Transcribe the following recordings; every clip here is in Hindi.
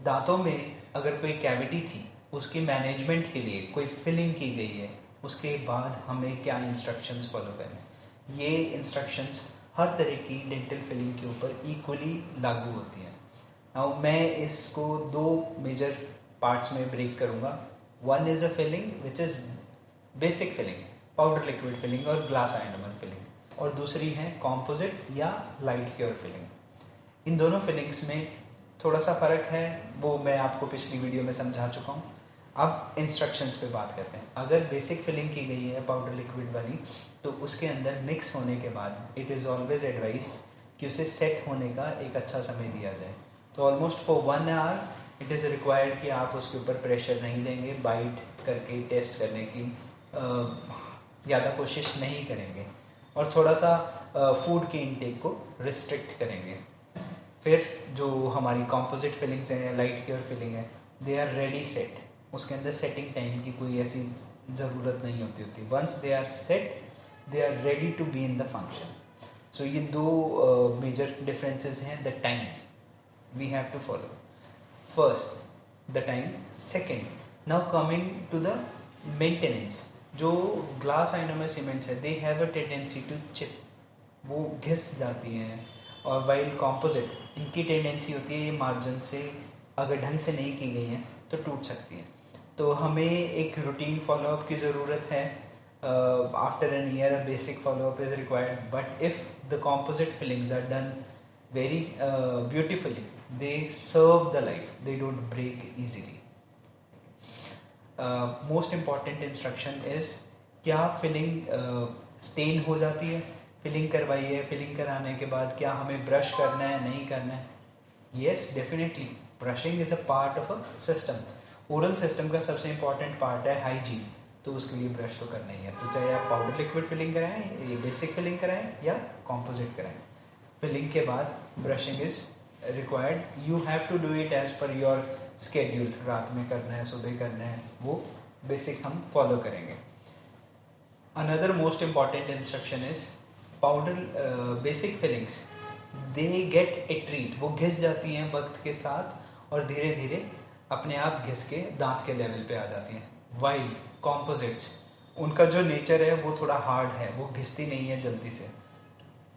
दांतों में अगर कोई कैविटी थी, उसकी मैनेजमेंट के लिए कोई फिलिंग की गई है, उसके बाद हमें क्या इंस्ट्रक्शंस फॉलो करने, ये इंस्ट्रक्शंस हर तरह की डेंटल फिलिंग के ऊपर इक्वली लागू होती हैं। नाउ मैं इसको दो मेजर पार्ट्स में ब्रेक करूंगा। One is a filling which is basic filling, powder liquid filling और ग्लास आइनोमर फिलिंग, और दूसरी है कॉम्पोजिट या लाइट क्योर फिलिंग। इन दोनों फिलिंग्स में थोड़ा सा फर्क है, वो मैं आपको पिछली वीडियो में समझा चुका हूँ। अब इंस्ट्रक्शंस पे बात करते हैं। अगर बेसिक फिलिंग की गई है पाउडर लिक्विड वाली, तो उसके अंदर मिक्स होने के बाद इट इज़ ऑलवेज एडवाइज्ड कि उसे सेट होने का एक अच्छा समय दिया जाए। तो almost for 1 hour it is required कि आप उसके ऊपर प्रेशर नहीं देंगे, बाइट करके टेस्ट करने की ज़्यादा कोशिश नहीं करेंगे, और थोड़ा सा फूड के इनटेक को रिस्ट्रिक्ट करेंगे। फिर जो हमारी कॉम्पोजिट फिलिंग्स हैं, लाइट क्योर फिलिंग है, दे आर रेडी सेट। उसके अंदर सेटिंग टाइम की कोई ऐसी ज़रूरत नहीं होती। Once they are set, they are ready to be in the function. So ये दो मेजर डिफरेंसेस हैं the time we have to follow. First the time, second now coming to the maintenance. जो ग्लास आइनोमर सीमेंट्स है, they have a tendency to chip, वो घिस जाती हैं। और वाइल कॉम्पोजिट, इनकी टेंडेंसी होती है ये मार्जिन से अगर ढंग से नहीं की गई हैं तो टूट सकती हैं। तो हमें एक रूटीन फॉलोअप की ज़रूरत है। After an year a basic follow up is required, but if the composite fillings are done very beautifully, they serve the life, they don't break easily. Most important instruction is, क्या फिलिंग स्टेन हो जाती है? फिलिंग करवाई है, फिलिंग कराने के बाद क्या हमें ब्रश करना है, नहीं करना है? Yes, definitely brushing is a part of a system. Oral system का सबसे इंपॉर्टेंट पार्ट है हाइजीन, तो उसके लिए ब्रश तो करना ही है। तो चाहे आप पाउडर लिक्विड फिलिंग कराएं, ये बेसिक फिलिंग कराएं या कॉम्पोजिट कराएं, फिलिंग के बाद brushing is required. You have to do it as per your schedule, रात में करना है, सुबह करना है, वो बेसिक हम फॉलो करेंगे। Another most important instruction is powder basic fillings, they get a treat, वो घिस जाती हैं वक्त के साथ और धीरे धीरे अपने आप घिस के दांत के लेवल पे आ जाती हैं। वाइल कॉम्पोजिट्स, उनका जो नेचर है वो थोड़ा हार्ड है, वो घिसती नहीं है जल्दी से।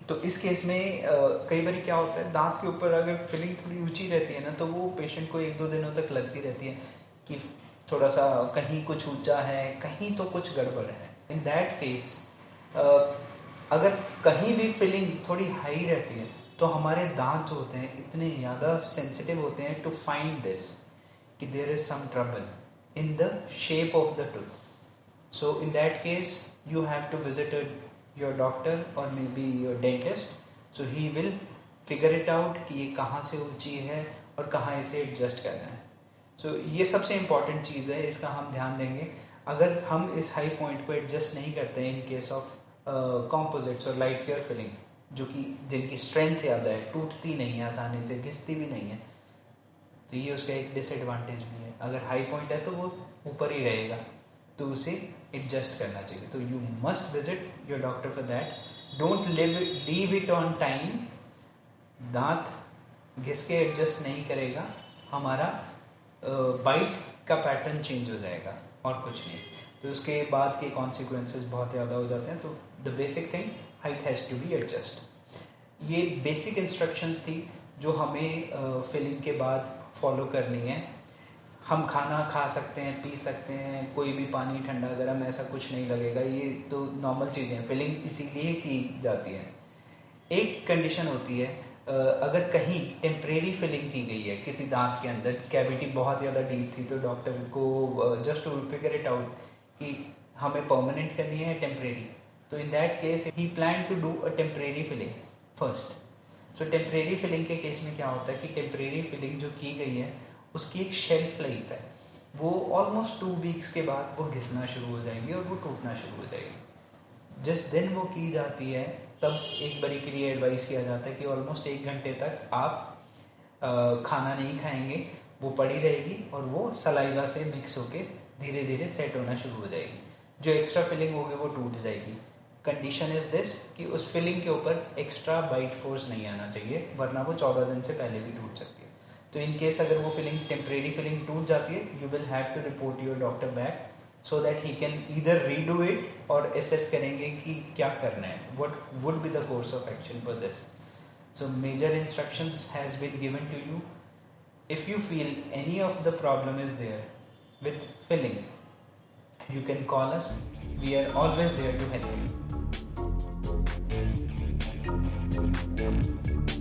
तो इस केस में कई बार क्या होता है, दांत के ऊपर अगर फिलिंग थोड़ी ऊंची रहती है ना, तो वो पेशेंट को 1-2 दिनों तक लगती रहती है कि थोड़ा सा कहीं कुछ ऊंचा है, कहीं तो कुछ गड़बड़ है। इन दैट केस अगर कहीं भी फिलिंग थोड़ी हाई रहती है, तो हमारे दांत जो होते हैं इतने ज़्यादा सेंसिटिव होते हैं टू फाइंड दिस कि there is some trouble in the shape of the tooth. So in that case, you have to visit your doctor or maybe your dentist. So he will figure it out कि ये कहाँ से ऊंची है और कहाँ इसे एडजस्ट करना है। So ये सबसे इम्पॉर्टेंट चीज़ है, इसका हम ध्यान देंगे। अगर हम इस हाई पॉइंट को एडजस्ट नहीं करते हैं इन केस ऑफ कॉम्पोजिट्स और लाइट केयर फिलिंग, जो कि जिनकी स्ट्रेंथ ज़्यादा है, टूटती नहीं है आसानी से, घिसती भी नहीं है, तो ये उसका एक डिसएडवांटेज भी है। अगर हाई पॉइंट है तो वो ऊपर ही रहेगा, तो उसे एडजस्ट करना चाहिए। तो you must visit your doctor for that. Don't leave it on time. दांत घिस के एडजस्ट नहीं करेगा, हमारा बाइट का पैटर्न चेंज हो जाएगा और कुछ नहीं। तो उसके बाद के कॉन्सिक्वेंसेस बहुत ज़्यादा हो जाते हैं। तो the basic thing, height has to be adjust. ये बेसिक इंस्ट्रक्शंस थी जो हमें फिलिंग के बाद फॉलो करनी है। हम खाना खा सकते हैं, पी सकते हैं, कोई भी पानी ठंडा गर्म ऐसा कुछ नहीं लगेगा, ये तो नॉर्मल चीज़ें हैं। फिलिंग इसीलिए की जाती है। एक कंडीशन होती है, अगर कहीं टेम्परेरी फिलिंग की गई है किसी दांत के अंदर, कैविटी बहुत ज़्यादा डीप थी, तो डॉक्टर को just to figure it out कि हमें परमानेंट करनी है टेम्परेरी, तो इन दैट केस ही plan to do a temporary filling first. So temporary filling के केस में क्या होता है कि टेम्परेरी फिलिंग जो की गई है उसकी एक शेल्फ लाइफ है, वो ऑलमोस्ट 2 वीक्स के बाद वो घिसना शुरू हो जाएगी और वो टूटना शुरू हो जाएगी। जिस दिन वो की जाती है तब एक बारी के लिए एडवाइस किया जाता है कि ऑलमोस्ट 1 घंटे तक आप खाना नहीं खाएंगे, वो पड़ी रहेगी और वो सलाइवा से मिक्स होके धीरे धीरे सेट होना शुरू हो जाएगी। जो एक्स्ट्रा फिलिंग होगी वो टूट जाएगी। कंडीशन इज दिस कि उस फिलिंग के ऊपर एक्स्ट्रा बाइट फोर्स नहीं आना चाहिए, वरना वो 14 दिन से पहले भी टूट सकती है। तो इन केस अगर वो फिलिंग टेम्परेरी फिलिंग टूट जाती है, you will have to report your doctor back so that he can either redo it or assess करेंगे कि क्या करना है, what would be the course of action for this. So major instructions has been given to you. If you feel any of the problem is there with filling, you can call us. We are always there to help you.